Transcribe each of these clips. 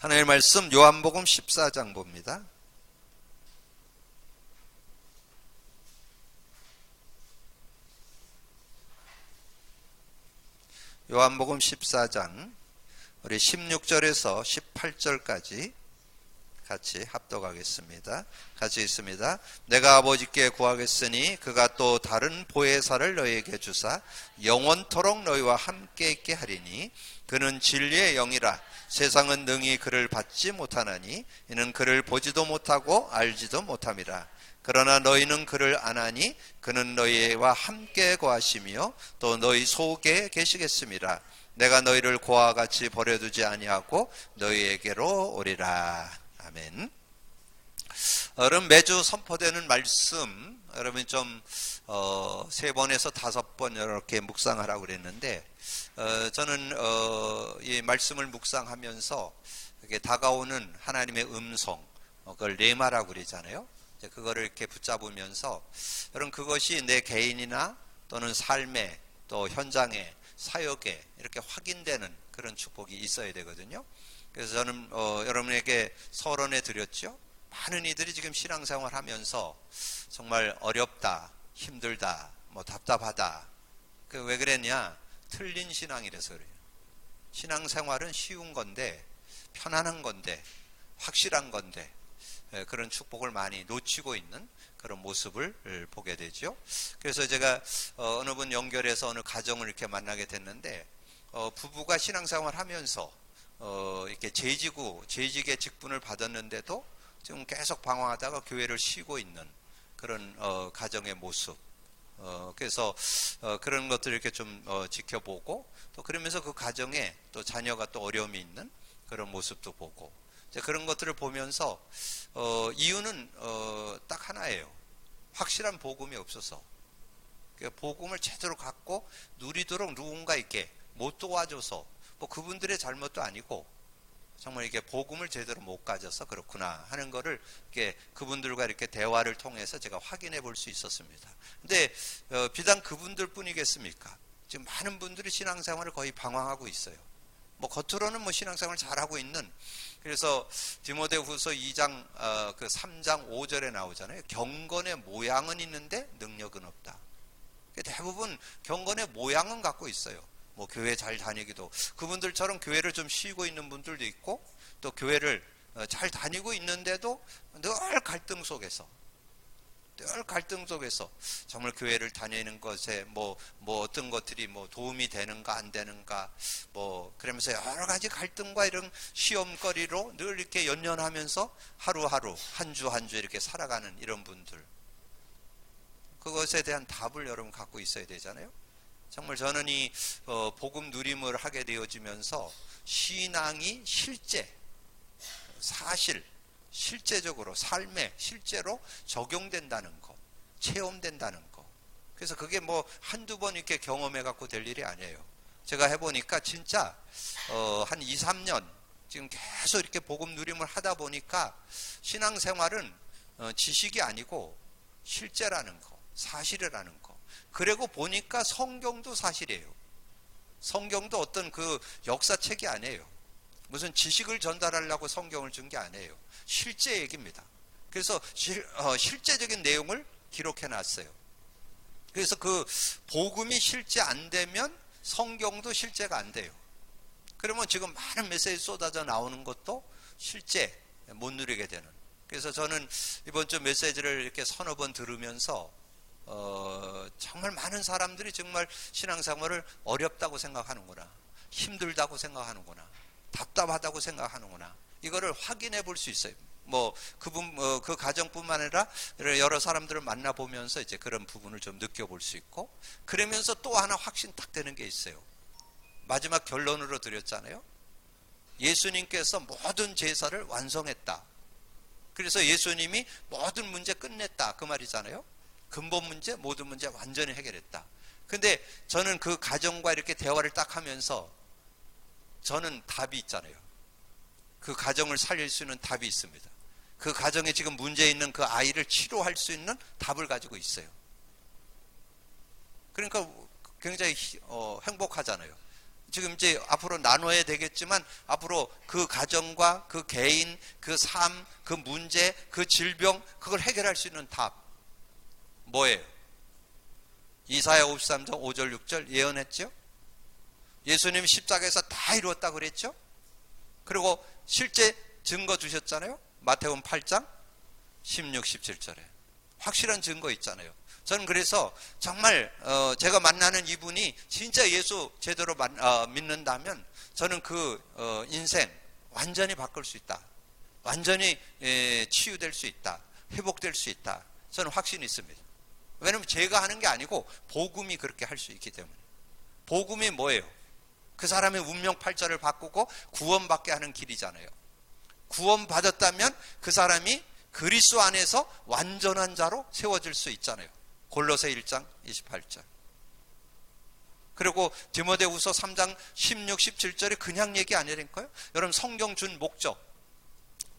하나님의 말씀 요한복음 14장 봅니다. 요한복음 14장 우리 16절에서 18절까지 같이 합독하겠습니다. 같이 있습니다. 내가 아버지께 구하겠으니 그가 또 다른 보혜사를 너희에게 주사 영원토록 너희와 함께 있게 하리니 그는 진리의 영이라. 세상은 능히 그를 받지 못하나니 이는 그를 보지도 못하고 알지도 못함이라. 그러나 너희는 그를 아나니 그는 너희와 함께 거하시며 또 너희 속에 계시겠음이라. 내가 너희를 고와 같이 버려두지 아니하고 너희에게로 오리라. 아멘. 여러분, 매주 선포되는 말씀 여러분 좀 3번에서 5번 이렇게 묵상하라고 그랬는데 저는 이 말씀을 묵상하면서 이렇게 다가오는 하나님의 음성, 그걸 레마라고 그러잖아요. 그거를 이렇게 붙잡으면서 여러분 그것이 내 개인이나 또는 삶에 또 현장에 사역에 이렇게 확인되는 그런 축복이 있어야 되거든요. 그래서 저는 여러분에게 서론해 드렸죠. 많은 이들이 지금 신앙생활 하면서 정말 어렵다, 힘들다, 뭐 답답하다. 왜 그랬냐? 틀린 신앙이라서 그래요. 신앙생활은 쉬운 건데, 편안한 건데, 확실한 건데, 그런 축복을 많이 놓치고 있는 그런 모습을 보게 되죠. 그래서 제가 어느 분 연결해서 어느 가정을 이렇게 만나게 됐는데, 부부가 신앙생활 하면서 이렇게 재직의 직분을 받았는데도 지금 계속 방황하다가 교회를 쉬고 있는 그런 가정의 모습. 그래서 그런 것들을 이렇게 좀 지켜보고 또 그러면서 그 가정에 또 자녀가 또 어려움이 있는 그런 모습도 보고 그런 것들을 보면서 이유는 딱 하나예요. 확실한 복음이 없어서. 복음을 제대로 갖고 누리도록 누군가 있게 못 도와줘서 뭐 그분들의 잘못도 아니고 정말 이게 복음을 제대로 못 가져서 그렇구나 하는 거를 이렇게 그분들과 이렇게 대화를 통해서 제가 확인해 볼 수 있었습니다. 근데 비단 그분들 뿐이겠습니까? 지금 많은 분들이 신앙생활을 거의 방황하고 있어요. 뭐 겉으로는 뭐 신앙생활을 잘하고 있는, 그래서 디모데후서 2장 그 3장 5절에 나오잖아요. 경건의 모양은 있는데 능력은 없다. 대부분 경건의 모양은 갖고 있어요. 뭐 교회 잘 다니기도, 그분들처럼 교회를 좀 쉬고 있는 분들도 있고 또 교회를 잘 다니고 있는데도 늘 갈등 속에서 정말 교회를 다니는 것에 뭐 어떤 것들이 뭐 도움이 되는가 안 되는가 뭐 그러면서 여러 가지 갈등과 이런 시험거리로 늘 이렇게 연연하면서 하루하루 한 주 한 주 이렇게 살아가는 이런 분들, 그것에 대한 답을 여러분 갖고 있어야 되잖아요. 정말 저는 이 복음 누림을 하게 되어지면서 신앙이 실제적으로 삶에 실제로 적용된다는 거, 체험된다는 거. 그래서 그게 뭐 한두 번 이렇게 경험해 갖고 될 일이 아니에요. 제가 해보니까 진짜 한 2, 3년 지금 계속 이렇게 복음 누림을 하다 보니까 신앙생활은 지식이 아니고 실제라는 거, 사실이라는 거. 그리고 보니까 성경도 사실이에요. 성경도 어떤 그 역사책이 아니에요. 무슨 지식을 전달하려고 성경을 준 게 아니에요. 실제 얘기입니다. 그래서 실제적인 내용을 기록해 놨어요. 그래서 그 복음이 실제 안 되면 성경도 실제가 안 돼요. 그러면 지금 많은 메시지 쏟아져 나오는 것도 실제 못 누리게 되는. 그래서 저는 이번 주 메시지를 이렇게 서너 번 들으면서 정말 많은 사람들이 정말 신앙생활을 어렵다고 생각하는구나, 힘들다고 생각하는구나, 답답하다고 생각하는구나, 이거를 확인해 볼 수 있어요. 뭐 그 가정뿐만 아니라 여러 사람들을 만나보면서 이제 그런 부분을 좀 느껴볼 수 있고, 그러면서 또 하나 확신 딱 되는 게 있어요. 마지막 결론으로 드렸잖아요. 예수님께서 모든 제사를 완성했다. 그래서 예수님이 모든 문제 끝냈다, 그 말이잖아요. 근본 문제, 모든 문제 완전히 해결했다. 근데 저는 그 가정과 이렇게 대화를 딱 하면서 저는 답이 있잖아요. 그 가정을 살릴 수 있는 답이 있습니다. 그 가정에 지금 문제 있는 그 아이를 치료할 수 있는 답을 가지고 있어요. 그러니까 굉장히 행복하잖아요. 지금 이제 앞으로 나눠야 되겠지만 앞으로 그 가정과 그 개인, 그 삶, 그 문제, 그 질병, 그걸 해결할 수 있는 답 뭐예요? 이사야 53장 5절 6절 예언했죠? 예수님이 십자가에서 다 이루었다고 그랬죠? 그리고 실제 증거 주셨잖아요. 마태복음 8장 16, 17절에 확실한 증거 있잖아요. 저는 그래서 정말 제가 만나는 이분이 진짜 예수 제대로 믿는다면 저는 그 인생 완전히 바꿀 수 있다. 완전히 치유될 수 있다. 회복될 수 있다. 저는 확신이 있습니다. 왜냐하면 제가 하는 게 아니고 복음이 그렇게 할 수 있기 때문에. 복음이 뭐예요? 그 사람의 운명 팔자를 바꾸고 구원받게 하는 길이잖아요. 구원받았다면 그 사람이 그리스도 안에서 완전한 자로 세워질 수 있잖아요. 골로새 1장 28절. 그리고 디모데후서 3장 16, 17절이 그냥 얘기 아니라니까요. 여러분 성경 준 목적,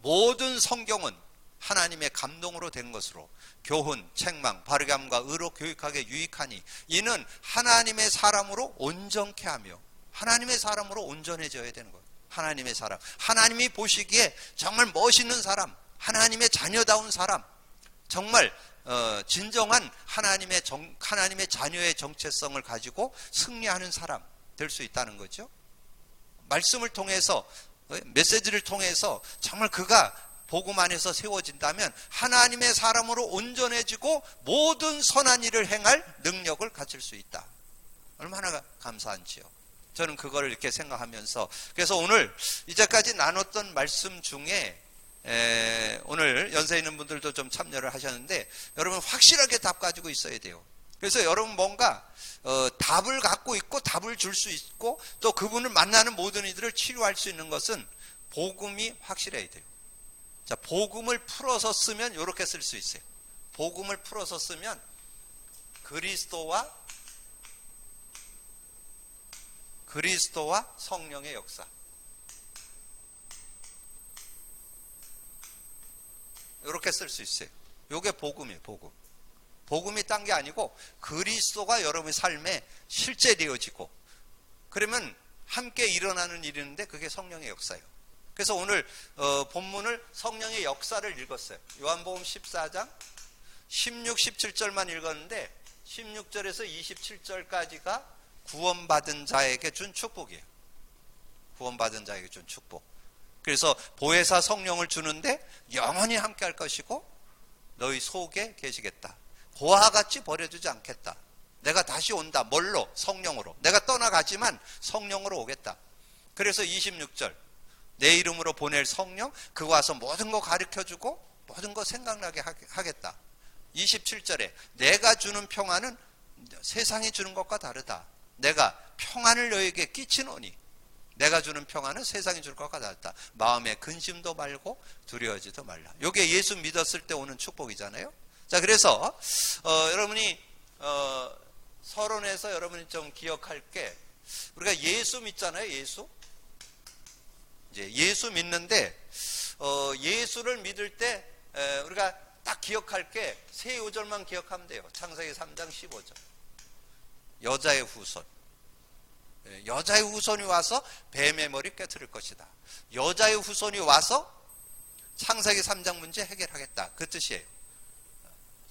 모든 성경은 하나님의 감동으로 된 것으로 교훈, 책망, 바르게함과 의로 교육하게 유익하니 이는 하나님의 사람으로 온전케 하며 하나님의 사람으로 온전해져야 되는 거예요. 하나님의 사람, 하나님이 보시기에 정말 멋있는 사람, 하나님의 자녀다운 사람, 정말 진정한 하나님의 자녀의 정체성을 가지고 승리하는 사람 될 수 있다는 거죠. 말씀을 통해서, 메시지를 통해서 정말 그가 복음 안에서 세워진다면 하나님의 사람으로 온전해지고 모든 선한 일을 행할 능력을 갖출 수 있다. 얼마나 감사한지요. 저는 그걸 이렇게 생각하면서, 그래서 오늘 이제까지 나눴던 말씀 중에 오늘 연세 있는 분들도 좀 참여를 하셨는데 여러분 확실하게 답 가지고 있어야 돼요. 그래서 여러분 뭔가 답을 갖고 있고 답을 줄 수 있고 또 그분을 만나는 모든 이들을 치료할 수 있는 것은 복음이 확실해야 돼요. 자, 복음을 풀어서 쓰면 이렇게 쓸 수 있어요. 복음을 풀어서 쓰면 그리스도와 성령의 역사. 이렇게 쓸 수 있어요. 이게 복음이에요. 복음이 딴 게 아니고 그리스도가 여러분의 삶에 실제 되어지고 그러면 함께 일어나는 일인데 그게 성령의 역사예요. 그래서 오늘 본문을 성령의 역사를 읽었어요. 요한복음 14장 16, 17절만 읽었는데 16절에서 27절까지가 구원받은 자에게 준 축복이에요. 구원받은 자에게 준 축복. 그래서 보혜사 성령을 주는데 영원히 함께 할 것이고 너희 속에 계시겠다. 고아와 같이 버려두지 않겠다. 내가 다시 온다. 뭘로? 성령으로. 내가 떠나가지만 성령으로 오겠다. 그래서 26절 내 이름으로 보낼 성령, 그가 와서 모든 거 가르쳐주고 모든 거 생각나게 하겠다. 27절에 내가 주는 평안은 세상이 주는 것과 다르다. 내가 평안을 너에게 끼치노니 내가 주는 평안은 세상이 줄 것과 다르다. 마음에 근심도 말고 두려워하지도 말라. 이게 예수 믿었을 때 오는 축복이잖아요. 자, 그래서 여러분이 서론에서 여러분이 좀 기억할 게 우리가 예수 믿잖아요. 이제 예수 믿는데 예수를 믿을 때 우리가 딱 기억할 게 세 요절만 기억하면 돼요. 창세기 3장 15절. 여자의 후손. 여자의 후손이 와서 뱀의 머리 깨트릴 것이다. 여자의 후손이 와서 창세기 3장 문제 해결하겠다. 그 뜻이에요.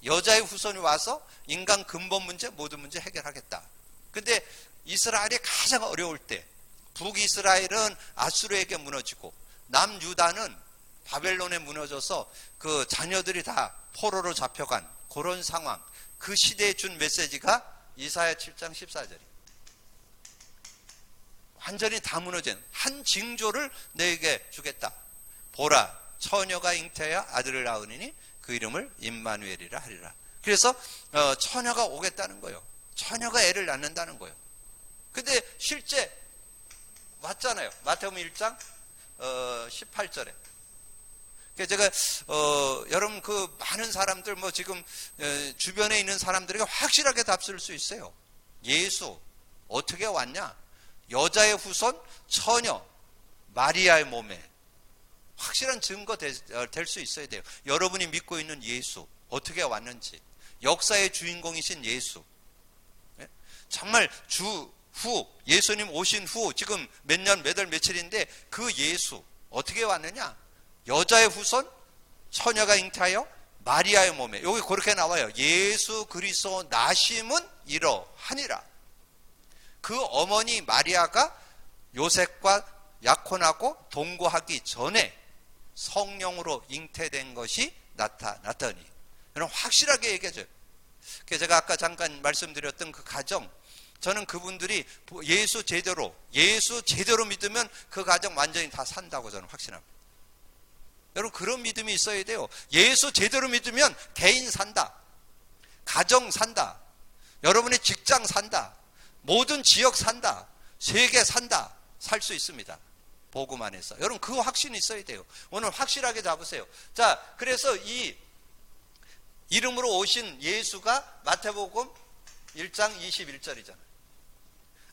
여자의 후손이 와서 인간 근본 문제, 모든 문제 해결하겠다. 근데 이스라엘이 가장 어려울 때 북이스라엘은 아수르에게 무너지고 남유다는 바벨론에 무너져서 그 자녀들이 다 포로로 잡혀간 그런 상황. 그 시대에 준 메시지가 이사야 7장 14절이에요. 완전히 다 무너진 한 징조를 너에게 주겠다. 보라, 처녀가 잉태하여 아들을 낳으니 그 이름을 임마누엘이라 하리라. 그래서 처녀가 오겠다는 거예요. 처녀가 애를 낳는다는 거예요. 근데 실제 왔잖아요. 마태복음 1장 18절에. 제가 여러분 그 많은 사람들 뭐 지금 주변에 있는 사람들에게 확실하게 답 쓸 수 있어요. 예수 어떻게 왔냐? 여자의 후손 처녀 마리아의 몸에 확실한 증거 될 수 있어야 돼요. 여러분이 믿고 있는 예수 어떻게 왔는지, 역사의 주인공이신 예수, 정말 주 후, 예수님 오신 후 지금 몇 년, 몇 월, 며칠인데 그 예수 어떻게 왔느냐? 여자의 후손, 처녀가 잉태하여 마리아의 몸에, 여기 그렇게 나와요. 예수 그리스도 나심은 이러하니라. 그 어머니 마리아가 요셉과 약혼하고 동거하기 전에 성령으로 잉태된 것이 나타났더니, 여러분 확실하게 얘기해줘요. 제가 아까 잠깐 말씀드렸던 그 가정, 저는 그분들이 예수 제대로 믿으면 그 가정 완전히 다 산다고 저는 확신합니다. 여러분 그런 믿음이 있어야 돼요. 예수 제대로 믿으면 개인 산다, 가정 산다, 여러분의 직장 산다, 모든 지역 산다, 세계 산다, 살 수 있습니다. 복음 안에서. 여러분 그 확신이 있어야 돼요. 오늘 확실하게 잡으세요. 자, 그래서 이 이름으로 오신 예수가 마태복음 1장 21절이잖아요.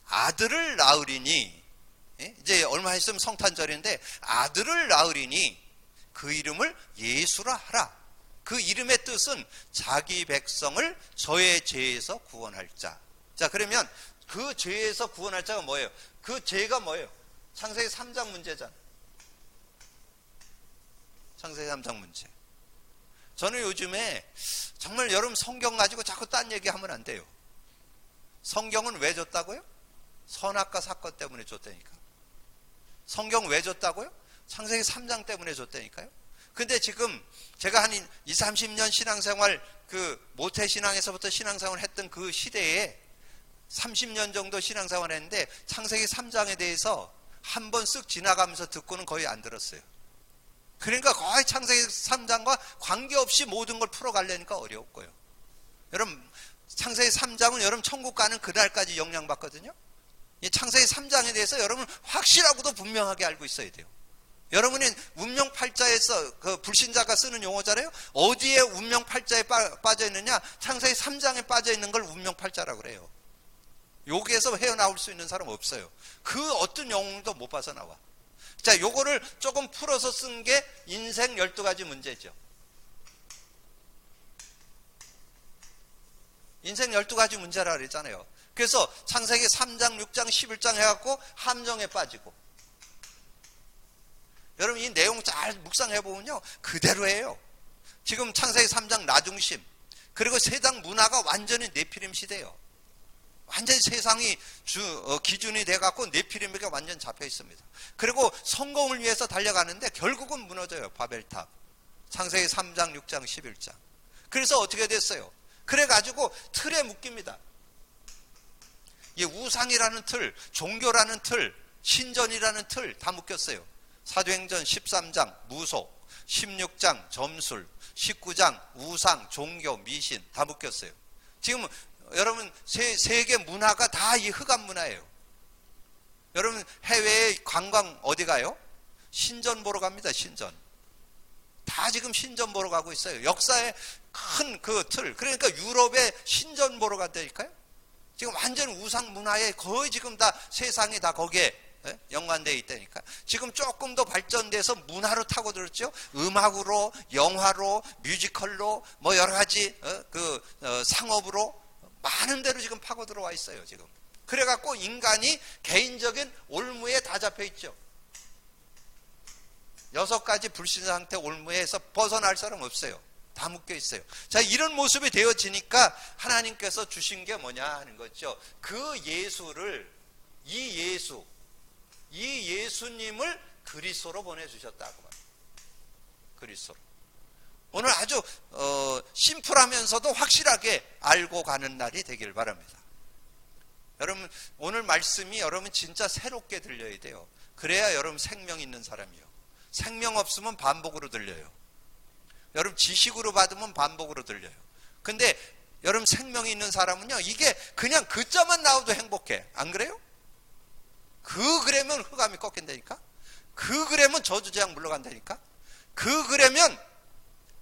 아들을 낳으리니, 이제 얼마 있으면 성탄절인데, 아들을 낳으리니 그 이름을 예수라 하라. 그 이름의 뜻은 자기 백성을 저의 죄에서 구원할 자. 자, 그러면 그 죄에서 구원할 자가 뭐예요? 그 죄가 뭐예요? 창세기 3장 문제잖아요. 창세기 3장 문제. 저는 요즘에 정말 여러분 성경 가지고 자꾸 딴 얘기하면 안 돼요. 성경은 왜 줬다고요? 선악과 사건 때문에 줬다니까. 성경 왜 줬다고요? 창세기 3장 때문에 줬다니까요. 근데 지금 제가 한 20, 30년 신앙생활, 그 모태신앙에서부터 신앙생활을 했던 그 시대에 30년 정도 신앙생활을 했는데 창세기 3장에 대해서 한 번 쓱 지나가면서 듣고는 거의 안 들었어요. 그러니까 거의 창세기 3장과 관계없이 모든 걸 풀어가려니까 어려웠고요. 여러분 창세기 3장은 여러분 천국 가는 그날까지 영향받거든요. 이 창세기 3장에 대해서 여러분 확실하고도 분명하게 알고 있어야 돼요. 여러분이 운명 팔자에서 그 불신자가 쓰는 용어잖아요. 어디에 운명 팔자에 빠져 있느냐? 창세기 3장에 빠져 있는 걸 운명 팔자라고 그래요. 여기에서 헤어나올 수 있는 사람 없어요. 그 어떤 영웅도 못 빠져나와. 자, 요거를 조금 풀어서 쓴 게 인생 12가지 문제죠. 인생 12가지 문제라 그랬잖아요. 그래서 창세기 3장, 6장, 11장 해갖고 함정에 빠지고. 여러분 이 내용 잘 묵상해보면요, 그대로예요. 지금 창세기 3장 나중심, 그리고 세상 문화가 완전히 네피림 시대예요. 완전히 세상이 기준이 돼갖고 네피림에게 완전 잡혀 있습니다. 그리고 성공을 위해서 달려가는데 결국은 무너져요. 바벨탑. 창세기 3장, 6장, 11장. 그래서 어떻게 됐어요? 그래가지고 틀에 묶입니다. 이 우상이라는 틀, 종교라는 틀, 신전이라는 틀 다 묶였어요. 사도행전 13장 무속, 16장 점술, 19장 우상, 종교, 미신 다 묶였어요. 지금 여러분 세계 문화가 다 이 흑암 문화예요. 여러분 해외에 관광 어디 가요? 신전 보러 갑니다. 신전. 다 지금 신전 보러 가고 있어요. 역사의 큰 그 틀. 그러니까 유럽에 신전 보러 간다니까요. 지금 완전 우상 문화에 거의 지금 다 세상이 다 거기에 연관되어 있다니까. 지금 조금 더 발전돼서 문화로 타고들었죠. 음악으로, 영화로, 뮤지컬로, 뭐 여러 가지 상업으로 많은 데로 지금 파고 들어와 있어요. 지금. 그래갖고 인간이 개인적인 올무에 다 잡혀 있죠. 6가지 불신 상태 올무에서 벗어날 사람 없어요. 다 묶여 있어요. 자, 이런 모습이 되어지니까 하나님께서 주신 게 뭐냐 하는 거죠. 그 예수를, 이 예수님을 그리스도로 보내주셨다고 말합니다. 그리스도로. 오늘 아주 심플하면서도 확실하게 알고 가는 날이 되길 바랍니다. 여러분 오늘 말씀이 여러분 진짜 새롭게 들려야 돼요. 그래야 여러분 생명 있는 사람이요. 생명 없으면 반복으로 들려요. 여러분 지식으로 받으면 반복으로 들려요. 근데 여러분 생명이 있는 사람은요, 이게 그냥 글자만 나와도 행복해. 안 그래요? 그러면 흑암이 꺾인다니까? 그러면 저주재앙 물러간다니까? 그러면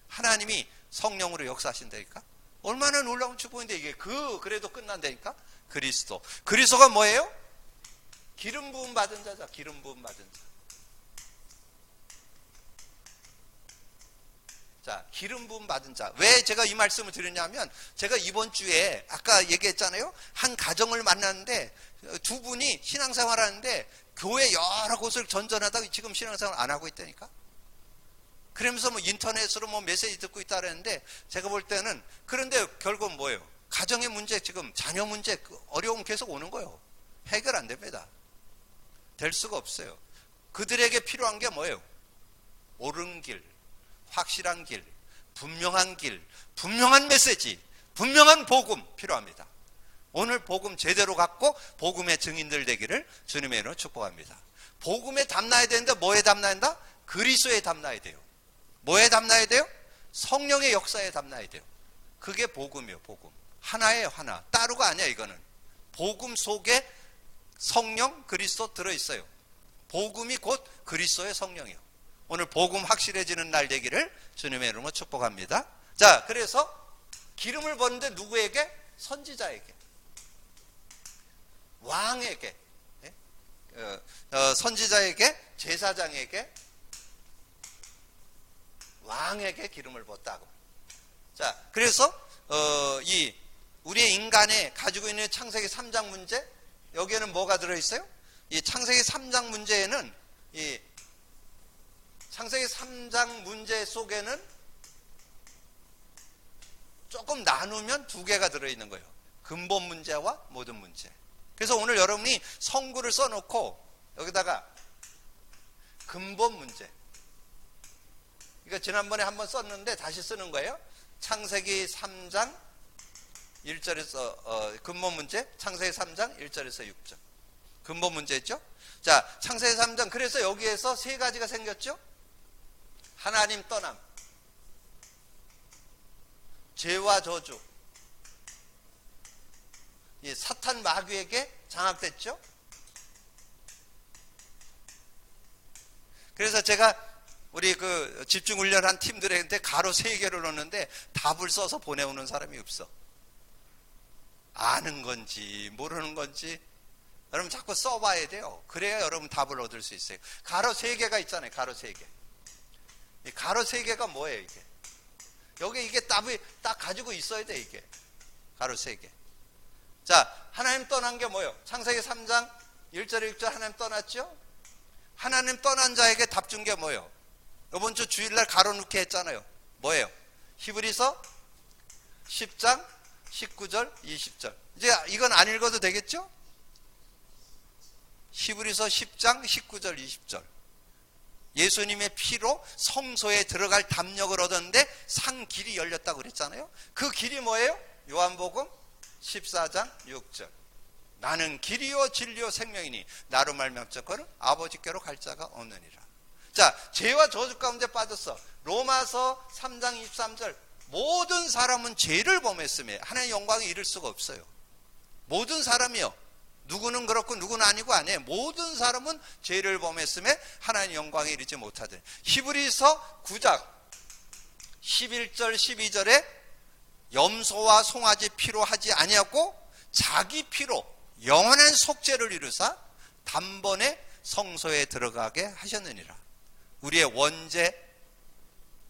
하나님이 성령으로 역사하신다니까? 얼마나 놀라운 축복인데 이게 그래도 끝난다니까? 그리스도가 뭐예요? 기름 부음 받은 자자. 기름 부음 받은 자. 자, 기름 부음 받은 자. 왜 제가 이 말씀을 드리냐면, 제가 이번 주에 아까 얘기했잖아요. 한 가정을 만났는데 두 분이 신앙생활 하는데 교회 여러 곳을 전전하다가 지금 신앙생활 안 하고 있다니까. 그러면서 뭐 인터넷으로 뭐 메시지 듣고 있다 그랬는데, 제가 볼 때는, 그런데 결국은 뭐예요? 가정의 문제, 지금 자녀 문제, 어려움 계속 오는 거예요. 해결 안 됩니다. 될 수가 없어요. 그들에게 필요한 게 뭐예요? 옳은 길, 확실한 길, 분명한 메시지, 분명한 복음 필요합니다. 오늘 복음 제대로 갖고 복음의 증인들 되기를 주님의 이름으로 축복합니다. 복음에 담나야 되는데 뭐에 담나야 된다? 그리스도에 담나야 돼요. 뭐에 담나야 돼요? 성령의 역사에 담나야 돼요. 그게 복음이에요. 복음. 하나예요. 하나. 따로가 아니야. 이거는. 복음 속에 성령, 그리스도 들어있어요. 복음이 곧 그리스도의 성령이에요. 오늘 복음 확실해지는 날 되기를 주님의 이름으로 축복합니다. 자, 그래서 기름을 붓는데 누구에게? 선지자에게, 왕에게, 선지자에게, 제사장에게, 왕에게 기름을 붓다고. 자, 그래서 이 우리의 인간에 가지고 있는 창세기 3장 문제, 여기에는 뭐가 들어있어요? 이 창세기 3장 문제에는, 이 창세기 3장 문제 속에는 조금 나누면 두 개가 들어있는 거예요. 근본 문제와 모든 문제. 그래서 오늘 여러분이 성구를 써놓고 여기다가 근본 문제, 이거 지난번에 한번 썼는데 다시 쓰는 거예요. 창세기 3장 1절에서 근본 문제, 창세기 3장 1절에서 6절. 근본 문제죠. 자, 창세기 3장, 그래서 여기에서 세 가지가 생겼죠. 하나님 떠남, 죄와 저주, 이 사탄 마귀에게 장악됐죠. 그래서 제가 우리 그 집중훈련한 팀들한테 가로 3개를 넣는데 답을 써서 보내오는 사람이 없어. 아는 건지 모르는 건지 여러분 자꾸 써봐야 돼요. 그래야 여러분 답을 얻을 수 있어요. 가로 3개가 있잖아요. 가로 3개. 이 가로 3개가 뭐예요? 이게 여기 이게 답이 딱 가지고 있어야 돼. 이게 가로 3개. 자, 하나님 떠난 게 뭐예요? 창세기 3장 1절 6절 하나님 떠났죠. 하나님 떠난 자에게 답 준 게 뭐예요? 이번 주 주일날 가로놓기 했잖아요. 뭐예요? 히브리서 10장 19절 20절. 이제 이건 안 읽어도 되겠죠? 히브리서 10장 19절 20절. 예수님의 피로 성소에 들어갈 담력을 얻었는데 상 길이 열렸다고 그랬잖아요. 그 길이 뭐예요? 요한복음 14장 6절. 나는 길이요 진리요 생명이니 나로 말미암아 아버지께로 갈 자가 없느니라. 자, 죄와 저주 가운데 빠졌어. 로마서 3장 23절. 모든 사람은 죄를 범했음에 하나님의 영광에 이를 수가 없어요. 모든 사람이요. 누구는 그렇고 누구는 아니고 아니에요. 모든 사람은 죄를 범했음에 하나님의 영광에 이르지 못하더니. 히브리서 9장 11절 12절에 염소와 송아지 피로 하지 아니하고 자기 피로 영원한 속죄를 이루사 단번에 성소에 들어가게 하셨느니라. 우리의 원죄,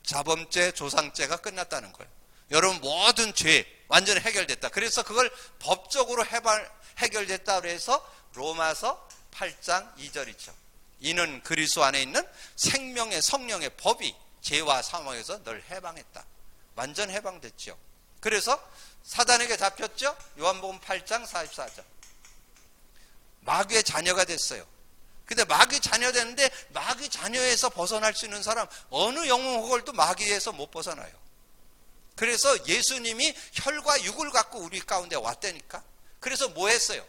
자범죄, 조상죄가 끝났다는 거예요. 여러분 모든 죄 완전히 해결됐다. 그래서 그걸 법적으로 해결됐다 그래서 로마서 8장 2절이죠. 이는 그리스도 안에 있는 생명의 성령의 법이 죄와 사망에서 널 해방했다. 완전 해방됐죠. 그래서 사단에게 잡혔죠. 요한복음 8장 44절. 마귀의 자녀가 됐어요. 근데 마귀 자녀 됐는데 마귀 자녀에서 벗어날 수 있는 사람 어느 영혼 혹을도 마귀에서 못 벗어나요. 그래서 예수님이 혈과 육을 갖고 우리 가운데 왔다니까. 그래서 뭐 했어요?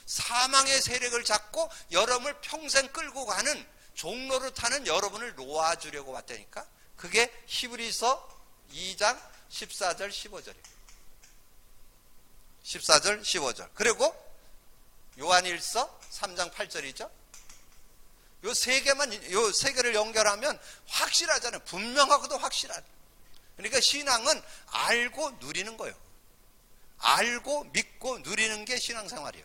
사망의 세력을 잡고 여러분을 평생 끌고 가는 종로를 타는 여러분을 놓아주려고 왔다니까. 그게 히브리서 2장 14절 15절이에요. 14절 15절. 그리고 요한일서 3장 8절이죠. 요 세 개를 연결하면 확실하잖아요. 분명하고도 확실한. 그러니까 신앙은 알고 누리는 거예요. 알고 믿고 누리는 게 신앙생활이에요.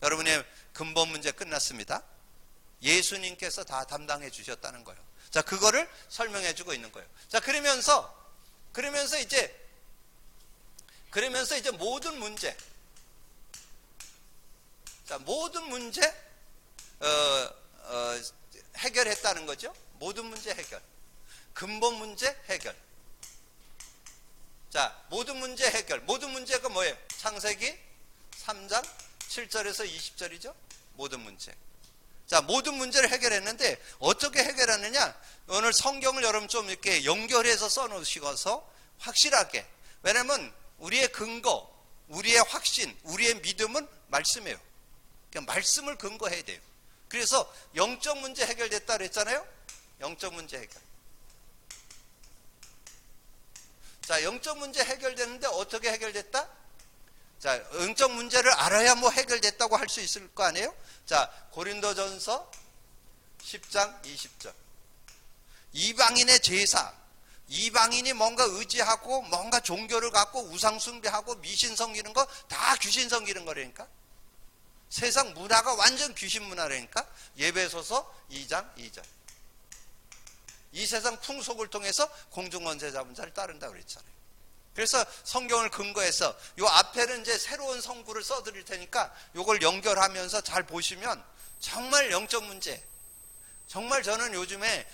여러분의 근본 문제 끝났습니다. 예수님께서 다 담당해 주셨다는 거예요. 자, 그거를 설명해 주고 있는 거예요. 자, 그러면서 이제 모든 문제, 자, 모든 문제 해결했다는 거죠. 모든 문제 해결, 근본 문제 해결. 자, 모든 문제 해결. 모든 문제가 뭐예요? 창세기 3장 7절에서 20절이죠. 모든 문제. 자, 모든 문제를 해결했는데 어떻게 해결하느냐? 오늘 성경을 여러분 좀 이렇게 연결해서 써놓으시고서 확실하게. 왜냐면 우리의 근거, 우리의 확신, 우리의 믿음은 말씀이에요. 그러니까 말씀을 근거해야 돼요. 그래서 영적 문제 해결됐다 그랬잖아요. 영적 문제 해결. 자, 영적 문제 해결됐는데 어떻게 해결됐다? 자, 영적 문제를 알아야 뭐 해결됐다고 할 수 있을 거 아니에요? 자, 고린도전서 10장 20절. 이방인의 제사, 이방인이 뭔가 의지하고 뭔가 종교를 갖고 우상 숭배하고 미신 섬기는 거 다 귀신 섬기는 거라니까. 세상 문화가 완전 귀신 문화라니까. 예배소서 2장 2절. 이 세상 풍속을 통해서 공중원세 잡은 자를 따른다고 그랬잖아요. 그래서 성경을 근거해서 요 앞에는 이제 새로운 성구를 써드릴 테니까 요걸 연결하면서 잘 보시면 정말 영적 문제, 정말 저는 요즘에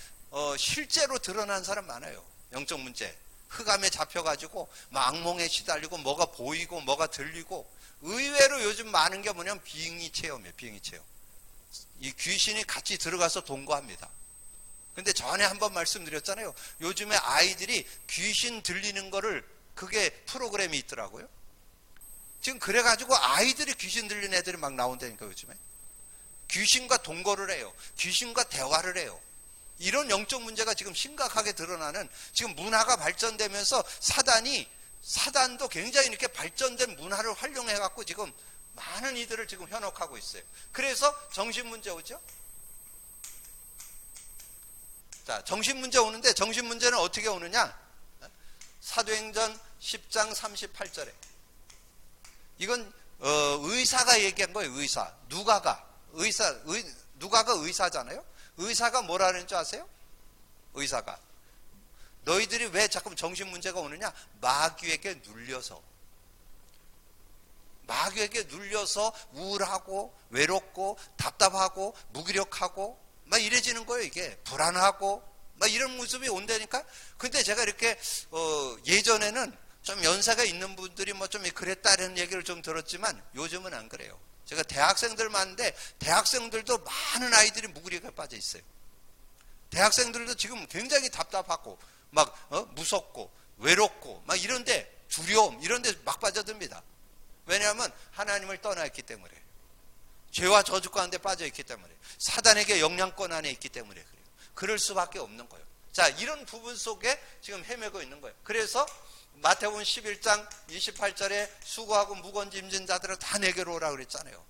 실제로 드러난 사람 많아요. 영적 문제. 흑암에 잡혀가지고 막 악몽에 시달리고 뭐가 보이고 뭐가 들리고. 의외로 요즘 많은 게 뭐냐면 빙의 체험이에요. 빙의 체험. 이 귀신이 같이 들어가서 동거합니다. 근데 전에 한번 말씀드렸잖아요. 요즘에 아이들이 귀신 들리는 거를, 그게 프로그램이 있더라고요. 지금 그래가지고 아이들이 귀신 들리는 애들이 막 나온다니까. 요즘에 귀신과 동거를 해요. 귀신과 대화를 해요. 이런 영적 문제가 지금 심각하게 드러나는, 지금 문화가 발전되면서 사단도 굉장히 이렇게 발전된 문화를 활용해 갖고 지금 많은 이들을 지금 현혹하고 있어요. 그래서 정신 문제 오죠. 자, 정신 문제 오는데 정신 문제는 어떻게 오느냐? 사도행전 10장 38절에. 이건 의사가 얘기한 거예요. 의사. 누가가 의사잖아요. 의사가 뭐라는 줄 아세요? 의사가 너희들이 왜 자꾸 정신 문제가 오느냐? 마귀에게 눌려서 우울하고 외롭고 답답하고 무기력하고 막 이래지는 거예요. 이게 불안하고 막 이런 모습이 온다니까. 근데 제가 이렇게 예전에는 좀 연세가 있는 분들이 뭐 좀 그랬다는 얘기를 좀 들었지만 요즘은 안 그래요. 제가 대학생들 많은데 대학생들도 많은 아이들이 무기력에 빠져 있어요. 대학생들도 지금 굉장히 답답하고 막 무섭고 외롭고 막 이런데, 두려움 이런데 막 빠져듭니다. 왜냐하면 하나님을 떠나있기 때문에, 죄와 저주 가운데 빠져있기 때문에, 사단에게 영향권 안에 있기 때문에 그래요. 그럴 수밖에 없는 거예요. 자, 이런 부분 속에 지금 헤매고 있는 거예요. 그래서 마태복음 11장 28절에 수고하고 무거운 짐진 자들을 다 내게로 오라 그랬잖아요.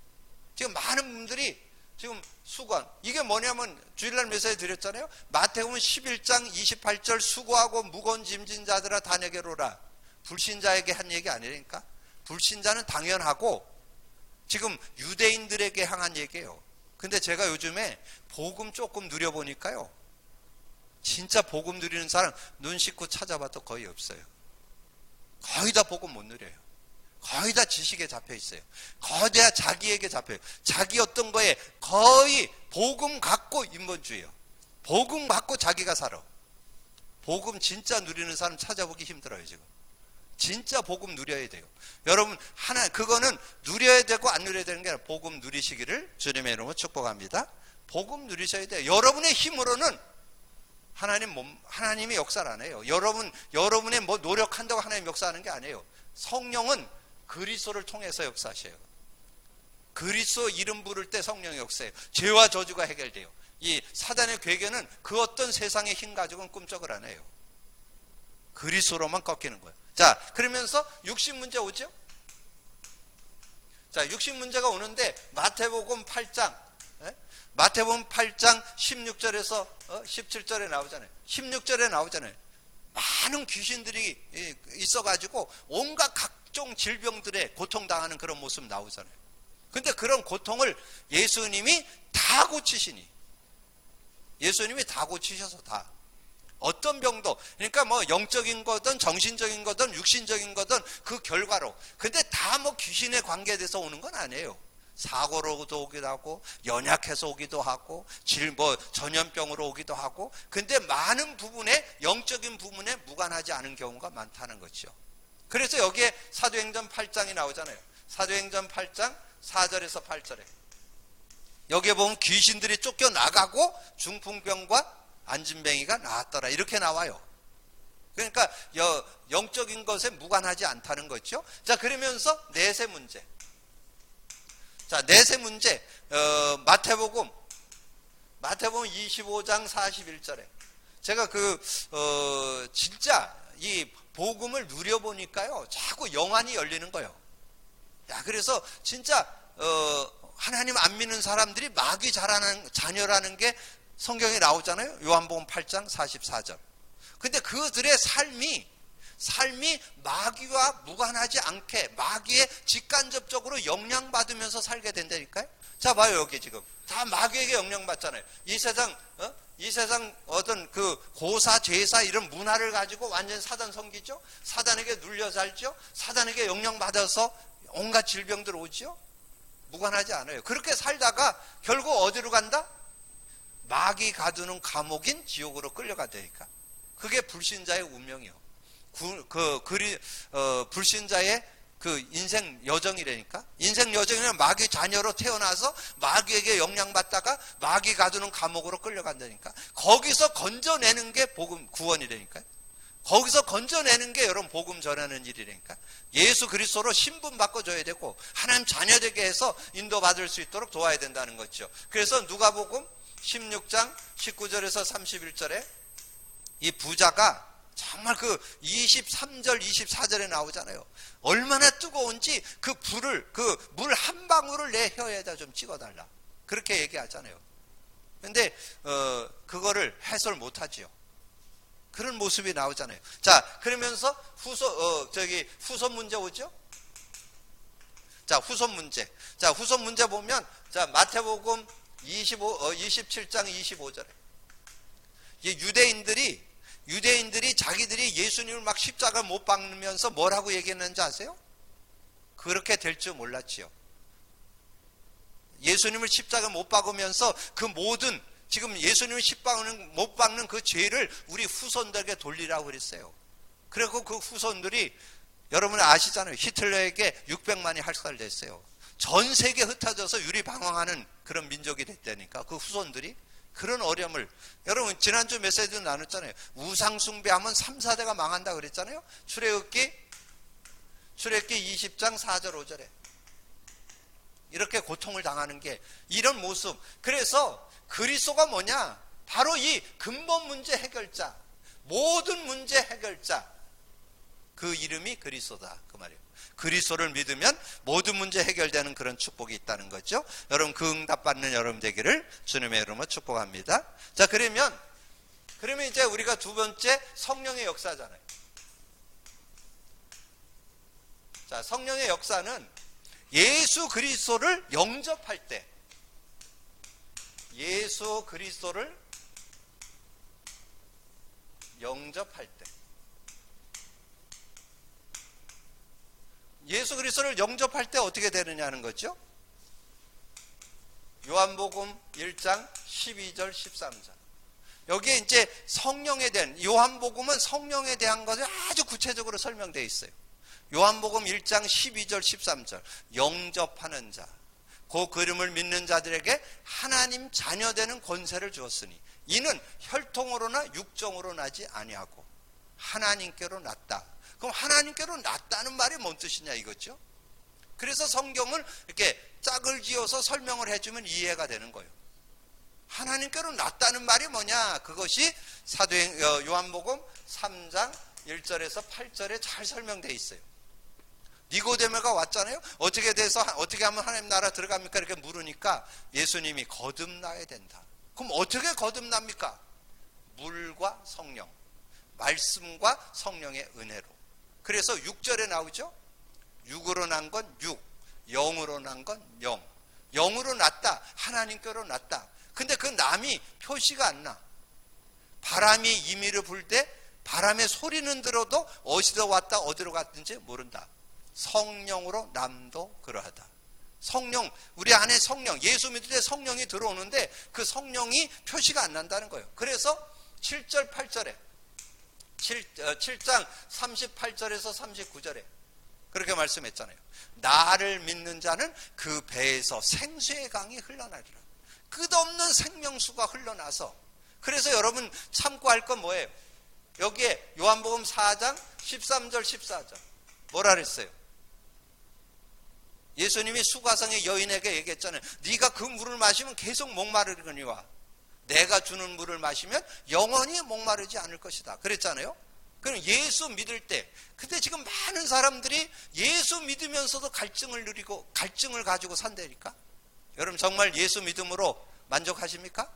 지금 많은 분들이 지금 수고한, 이게 뭐냐면 주일날 메시지 드렸잖아요. 마태복음 11장 28절 수고하고 무거운 짐진 자들아 다 내게로 오라. 불신자에게 한 얘기 아니니까. 불신자는 당연하고 지금 유대인들에게 향한 얘기예요. 근데 제가 요즘에 복음 조금 누려보니까요, 진짜 복음 누리는 사람 눈 씻고 찾아봐도 거의 없어요. 거의 다 복음 못 누려요. 거의 다 지식에 잡혀 있어요. 거의 다 자기에게 잡혀요. 자기 어떤 거에 거의 복음 갖고 인본주의예요. 복음 갖고 자기가 살아. 복음 진짜 누리는 사람 찾아보기 힘들어요. 지금 진짜 복음 누려야 돼요. 여러분, 그거는 누려야 되고 안 누려야 되는 게 아니라 복음 누리시기를 주님의 이름으로 축복합니다. 복음 누리셔야 돼요. 여러분의 힘으로는 하나님이 역사를 안 해요. 여러분의 뭐 노력한다고 하나님 역사하는 게 아니에요. 성령은 그리스도를 통해서 역사하셔요. 그리스도 이름 부를 때 성령의 역사예요. 죄와 저주가 해결돼요. 이 사단의 괴계는 그 어떤 세상의 힘 가지고는 꿈쩍을 안 해요. 그리스도로만 꺾이는 거예요. 자, 그러면서 육신 문제 오죠? 자, 육신 문제가 오는데 마태복음 8장 16절에서 17절에 나오잖아요. 16절에 나오잖아요. 많은 귀신들이 있어가지고 온갖 각종 질병들에 고통당하는 그런 모습 나오잖아요. 근데 그런 고통을 예수님이 다 고치시니, 예수님이 다 고치셔서 다. 어떤 병도, 그러니까 뭐 영적인 거든 정신적인 거든 육신적인 거든 그 결과로. 근데 다 뭐 귀신의 관계돼서 오는 건 아니에요. 사고로도 오기도 하고 연약해서 오기도 하고 전염병으로 오기도 하고, 근데 많은 부분에, 영적인 부분에 무관하지 않은 경우가 많다는 거죠. 그래서 여기에 사도행전 8장이 나오잖아요. 사도행전 8장 4절에서 8절에 여기에 보면 귀신들이 쫓겨나가고 중풍병과 안진뱅이가 나았더라 이렇게 나와요. 그러니까 영적인 것에 무관하지 않다는 거죠. 자, 그러면서 내세 문제. 자, 내세 문제. 마태복음 25장 41절에 제가 진짜 이 복음을 누려보니까요, 자꾸 영안이 열리는 거예요. 야, 그래서 진짜 하나님 안 믿는 사람들이 마귀 자녀라는 게 성경에 나오잖아요. 요한복음 8장 44절. 근데 그들의 삶이 마귀와 무관하지 않게 마귀에 직간접적으로 영향받으면서 살게 된다니까요. 자, 봐요. 여기 지금 다 마귀에게 영향받잖아요. 이 세상 어떤 그 고사, 제사 이런 문화를 가지고 완전 사단 섬기죠. 사단에게 눌려 살죠. 사단에게 영향받아서 온갖 질병들 오죠. 무관하지 않아요. 그렇게 살다가 결국 어디로 간다? 마귀 가두는 감옥인 지옥으로 끌려가다니까. 그게 불신자의 운명이요. 불신자의 그 인생 여정이라니까. 인생 여정이면 마귀 자녀로 태어나서 마귀에게 영향받다가 마귀 가두는 감옥으로 끌려간다니까. 거기서 건져내는 게 복음 구원이라니까요. 거기서 건져내는 게 여러분 복음 전하는 일이라니까. 예수 그리스도로 신분 바꿔줘야 되고 하나님 자녀 되게 해서 인도받을 수 있도록 도와야 된다는 거죠. 그래서 누가복음 16장 19절에서 31절에 이 부자가 정말 그 23절 24절에 나오잖아요. 얼마나 뜨거운지 그 불을, 그 물 한 방울을 내 혀에다 좀 찍어달라 그렇게 얘기하잖아요. 근데 그거를 해설 못하지요. 그런 모습이 나오잖아요. 자, 그러면서 후손 문제 오죠? 자, 후손 문제. 자, 후손 문제 보면, 자, 마태복음 27장 25절에. 유대인들이 자기들이 예수님을 막 십자가 못 박으면서 뭐라고 얘기했는지 아세요? 그렇게 될 줄 몰랐지요. 예수님을 십자가 못 박으면서 그 모든 지금 예수님을 못 박는 그 죄를 우리 후손들에게 돌리라고 그랬어요. 그리고 그 후손들이 여러분 아시잖아요. 히틀러에게 600만이 학살됐어요. 전 세계 흩어져서 유리방황하는 그런 민족이 됐다니까. 그 후손들이 그런 어려움을, 여러분 지난주 메시지도 나눴잖아요. 우상 숭배하면 3, 4대가 망한다 그랬잖아요. 출애굽기 20장 4절 5절에 이렇게 고통을 당하는 게 이런 모습. 그래서 그리스도가 뭐냐? 바로 이 근본 문제 해결자, 모든 문제 해결자, 그 이름이 그리스도다 그 말이에요. 그리스도를 믿으면 모든 문제 해결되는 그런 축복이 있다는 거죠. 여러분 그 응답 받는 여러분 되기를 주님의 이름으로 축복합니다. 자, 그러면 이제 우리가 두 번째 성령의 역사잖아요. 자, 성령의 역사는 예수 그리스도를 영접할 때, 예수 그리스도를 영접할 때, 예수 그리스도를 영접할 때 어떻게 되느냐는 거죠. 요한복음 1장 12절 13절. 여기에 이제 성령에 대한, 요한복음은 성령에 대한 것이 아주 구체적으로 설명되어 있어요. 요한복음 1장 12절 13절. 영접하는 자, 그 그름을 믿는 자들에게 하나님 자녀 되는 권세를 주었으니 이는 혈통으로나 육정으로 나지 아니하고 하나님께로 났다. 그럼 하나님께로 났다는 말이 뭔 뜻이냐 이거죠. 그래서 성경을 이렇게 짝을 지어서 설명을 해주면 이해가 되는 거예요. 하나님께로 났다는 말이 뭐냐? 그것이 요한복음 3장 1절에서 8절에 잘 설명되어 있어요. 니고데모가 왔잖아요. 어떻게 하면 하나님 나라 들어갑니까? 이렇게 물으니까 예수님이 거듭나야 된다. 그럼 어떻게 거듭납니까? 물과 성령, 말씀과 성령의 은혜로. 그래서 6절에 나오죠. 육으로 난 건 육, 영으로 난 건 영. 영으로 났다, 하나님께로 났다. 근데 그 남이 표시가 안 나. 바람이 임의로 불 때 바람의 소리는 들어도 어디서 왔다 어디로 갔든지 모른다. 성령으로 남도 그러하다. 성령, 우리 안에 성령, 예수 믿을 때 성령이 들어오는데 그 성령이 표시가 안 난다는 거예요. 그래서 7절 8절에 7장 38절에서 39절에 그렇게 말씀했잖아요. 나를 믿는 자는 그 배에서 생수의 강이 흘러나리라. 끝없는 생명수가 흘러나서, 그래서 여러분 참고할 건 뭐예요? 여기에 요한복음 4장 13절 14절 뭐라 그랬어요? 예수님이 수가성의 여인에게 얘기했잖아요. 네가 그 물을 마시면 계속 목마르거니와 내가 주는 물을 마시면 영원히 목마르지 않을 것이다 그랬잖아요. 그럼 예수 믿을 때, 근데 지금 많은 사람들이 예수 믿으면서도 갈증을 누리고 갈증을 가지고 산다니까. 여러분 정말 예수 믿음으로 만족하십니까?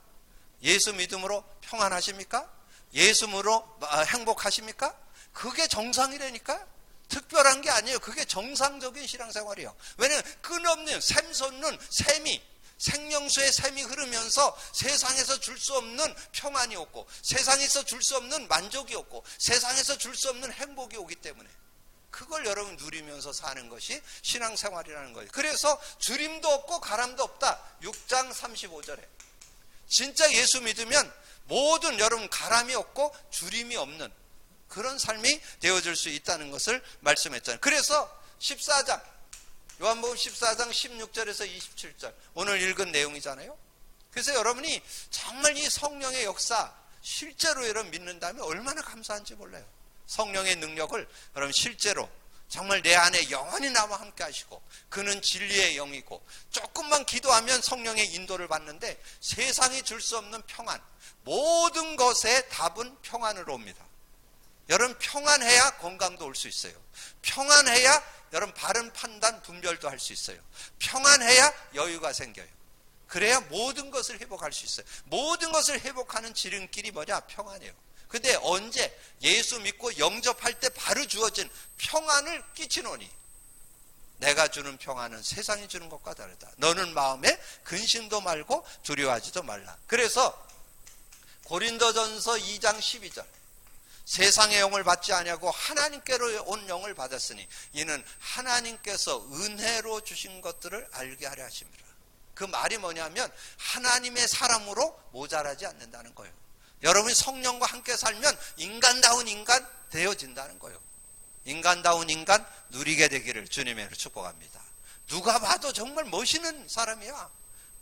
예수 믿음으로 평안하십니까? 예수 믿음으로 행복하십니까? 그게 정상이라니까. 특별한 게 아니에요. 그게 정상적인 신앙생활이에요. 왜냐하면 끊없는 샘솟는 샘이, 생명수의 샘이 흐르면서 세상에서 줄 수 없는 평안이 없고 세상에서 줄 수 없는 만족이 없고 세상에서 줄 수 없는 행복이 오기 때문에 그걸 여러분 누리면서 사는 것이 신앙생활이라는 거예요. 그래서 주림도 없고 가람도 없다. 6장 35절에 진짜 예수 믿으면 모든 여러분 가람이 없고 주림이 없는 그런 삶이 되어질 수 있다는 것을 말씀했잖아요. 그래서 14장 요한복음 14장 16절에서 27절 오늘 읽은 내용이잖아요. 그래서 여러분이 정말 이 성령의 역사 실제로 여러분 믿는다면 얼마나 감사한지 몰라요. 성령의 능력을 여러분 실제로 정말 내 안에 영원히 나와 함께 하시고 그는 진리의 영이고 조금만 기도하면 성령의 인도를 받는데 세상이 줄 수 없는 평안, 모든 것의 답은 평안으로 옵니다. 여러분 평안해야 건강도 올 수 있어요. 평안해야 여러분 바른 판단 분별도 할 수 있어요. 평안해야 여유가 생겨요. 그래야 모든 것을 회복할 수 있어요. 모든 것을 회복하는 지름길이 뭐냐? 평안이에요. 근데 언제 예수 믿고 영접할 때 바로 주어진 평안을 끼치노니 내가 주는 평안은 세상이 주는 것과 다르다. 너는 마음에 근심도 말고 두려워하지도 말라. 그래서 고린도전서 2장 12절 세상의 영을 받지 아니하고 하나님께로 온 영을 받았으니 이는 하나님께서 은혜로 주신 것들을 알게 하려 하심이라. 그 말이 뭐냐면 하나님의 사람으로 모자라지 않는다는 거예요. 여러분이 성령과 함께 살면 인간다운 인간 되어진다는 거예요. 인간다운 인간 누리게 되기를 주님의 축복합니다. 누가 봐도 정말 멋있는 사람이야.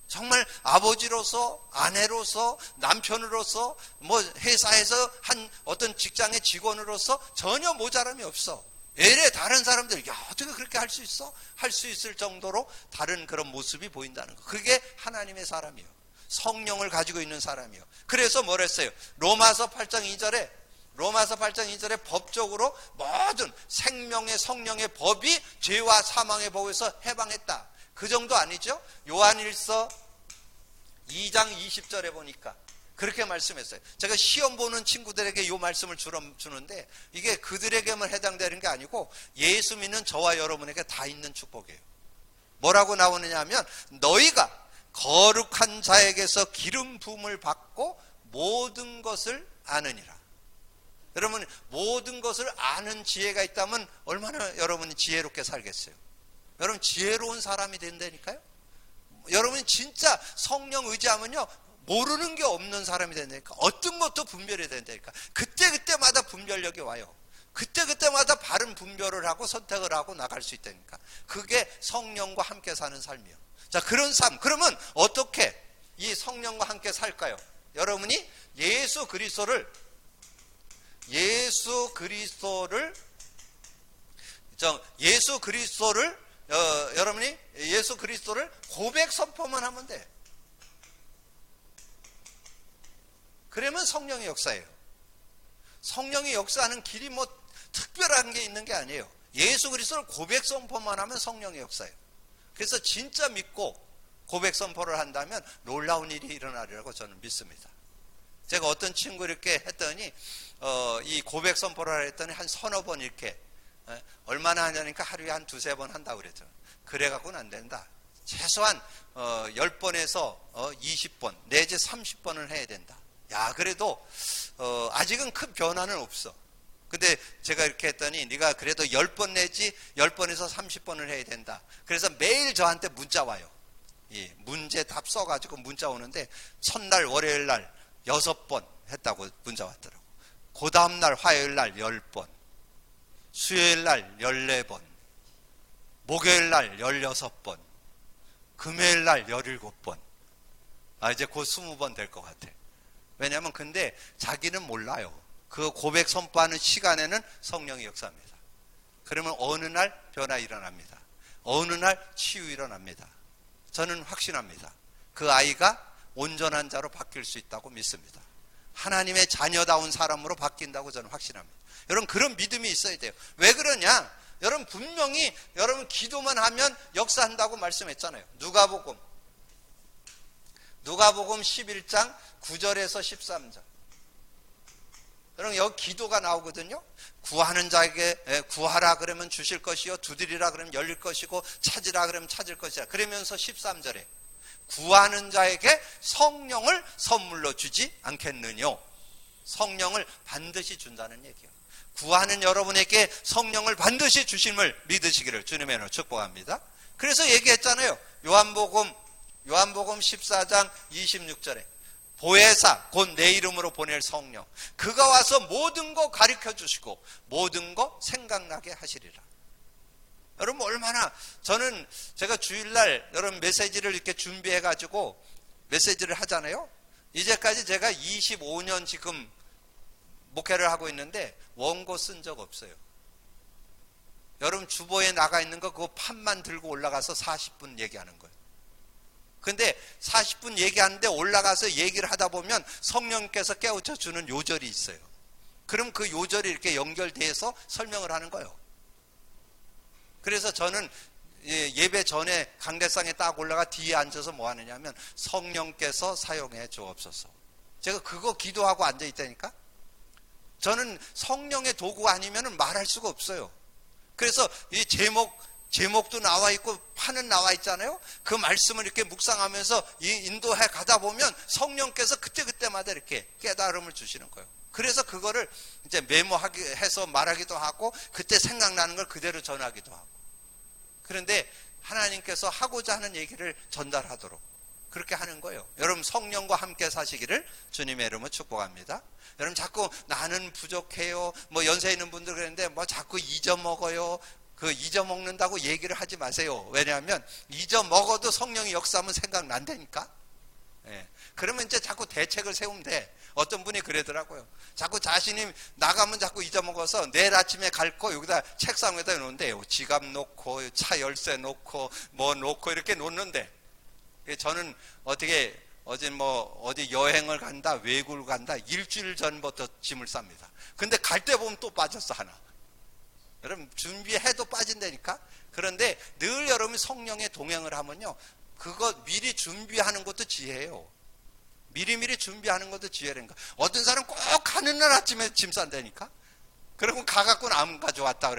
정말 아버지로서, 아내로서, 남편으로서, 뭐 회사에서 한 어떤 직장의 직원으로서 전혀 모자람이 없어. 외래 다른 사람들, 야, 어떻게 그렇게 할 수 있어? 할 수 있을 정도로 다른 그런 모습이 보인다는 거. 그게 하나님의 사람이요. 성령을 가지고 있는 사람이요. 그래서 뭘 했어요? 로마서 8장 2절에 법적으로 모든 생명의 성령의 법이 죄와 사망의 법에서 해방했다. 그 정도 아니죠? 요한일서 2장 20절에 보니까 그렇게 말씀했어요. 제가 시험 보는 친구들에게 이 말씀을 주는데 이게 그들에게만 해당되는 게 아니고 예수 믿는 저와 여러분에게 다 있는 축복이에요. 뭐라고 나오느냐 하면 너희가 거룩한 자에게서 기름 부음을 받고 모든 것을 아느니라. 여러분 모든 것을 아는 지혜가 있다면 얼마나 여러분이 지혜롭게 살겠어요. 여러분 지혜로운 사람이 된다니까요. 여러분이 진짜 성령 의지하면요 모르는 게 없는 사람이 된다니까. 어떤 것도 분별이 된다니까. 그때마다 분별력이 와요. 그때마다 바른 분별을 하고 선택을 하고 나갈 수 있다니까. 그게 성령과 함께 사는 삶이에요. 자, 그런 삶. 그러면 어떻게 이 성령과 함께 살까요? 여러분이 예수 그리스도를 여러분이 예수 그리스도를 고백 선포만 하면 돼. 그러면 성령의 역사예요. 성령이 역사하는 길이 뭐 특별한 게 있는 게 아니에요. 예수 그리스도를 고백 선포만 하면 성령의 역사예요. 그래서 진짜 믿고 고백 선포를 한다면 놀라운 일이 일어나리라고 저는 믿습니다. 제가 어떤 친구 이렇게 했더니 이 고백 선포를 했더니 한 서너 번 이렇게 얼마나 하냐니까 하루에 한 두세 번 한다고 그랬죠. 그래갖고는 안 된다. 최소한 10번에서 20번 내지 30번을 해야 된다. 야, 그래도 아직은 큰 변화는 없어. 근데 제가 이렇게 했더니 네가 그래도 10번 내지 10번에서 30번을 해야 된다. 그래서 매일 저한테 문자 와요. 예, 문제 답 써가지고 문자 오는데 첫날 월요일날 6번 했다고 문자 왔더라고. 그 다음날 화요일날 10번, 수요일날 14번, 목요일날 16번, 금요일날 17번. 아, 이제 곧 20번 될 것 같아. 왜냐하면 근데 자기는 몰라요. 그 고백 선포하는 시간에는 성령이 역사합니다. 그러면 어느 날 변화 일어납니다. 어느 날 치유 일어납니다. 저는 확신합니다. 그 아이가 온전한 자로 바뀔 수 있다고 믿습니다. 하나님의 자녀다운 사람으로 바뀐다고 저는 확신합니다. 여러분, 그런 믿음이 있어야 돼요. 왜 그러냐? 여러분, 분명히 여러분 기도만 하면 역사한다고 말씀했잖아요. 누가복음 11장 9절에서 13절. 여러분, 여기 기도가 나오거든요. 구하는 자에게 구하라 그러면 주실 것이요, 두드리라 그러면 열릴 것이고, 찾으라 그러면 찾을 것이라. 그러면서 13절에 구하는 자에게 성령을 선물로 주지 않겠느뇨. 성령을 반드시 준다는 얘기예요. 구하는 여러분에게 성령을 반드시 주심을 믿으시기를 주님의 이름으로 축복합니다. 그래서 얘기했잖아요. 요한복음 14장 26절에 보혜사, 곧 내 이름으로 보낼 성령, 그가 와서 모든 거 가르쳐 주시고 모든 거 생각나게 하시리라. 여러분, 얼마나 제가 주일날 여러분 메시지를 이렇게 준비해 가지고 메시지를 하잖아요. 이제까지 제가 25년 지금 목회를 하고 있는데 원고 쓴 적 없어요. 여러분, 주보에 나가 있는 거 그거 판만 들고 올라가서 40분 얘기하는 거예요. 근데 40분 얘기하는데 올라가서 얘기를 하다 보면 성령께서 깨우쳐 주는 요절이 있어요. 그럼 그 요절이 이렇게 연결돼서 설명을 하는 거예요. 그래서 저는 예배 전에 강대상에 딱 올라가 뒤에 앉아서 뭐 하느냐면 성령께서 사용해 주옵소서. 제가 그거 기도하고 앉아 있다니까. 저는 성령의 도구 아니면 말할 수가 없어요. 그래서 이 제목도 나와 있고 판은 나와 있잖아요. 그 말씀을 이렇게 묵상하면서 인도해 가다 보면 성령께서 그때그때마다 이렇게 깨달음을 주시는 거예요. 그래서 그거를 이제 메모하기 해서 말하기도 하고 그때 생각나는 걸 그대로 전하기도 하고. 그런데 하나님께서 하고자 하는 얘기를 전달하도록 그렇게 하는 거예요. 여러분, 성령과 함께 사시기를 주님의 이름으로 축복합니다. 여러분, 자꾸 나는 부족해요, 뭐 연세 있는 분들 그랬는데 뭐 자꾸 잊어먹어요. 그 잊어먹는다고 얘기를 하지 마세요. 왜냐하면 잊어먹어도 성령이 역사하면 생각난다니까. 예. 그러면 이제 자꾸 대책을 세우면 돼. 어떤 분이 그러더라고요. 자꾸 자신이 나가면 자꾸 잊어먹어서 내일 아침에 갈 거 여기다 책상 위에다 놓는데요. 지갑 놓고 차 열쇠 놓고 뭐 놓고 이렇게 놓는데, 저는 어제 어디 여행을 간다, 외국을 간다, 일주일 전부터 짐을 쌉니다. 근데 갈 때 보면 또 빠졌어, 하나. 여러분, 준비해도 빠진다니까. 그런데 늘 여러분이 성령의 동행을 하면요, 그거 미리 준비하는 것도 지혜예요. 미리미리 준비하는 것도 지혜라니까. 어떤 사람 꼭 가는 날 아침에 짐 싼다니까. 그러고 가갖고는 안 가져왔다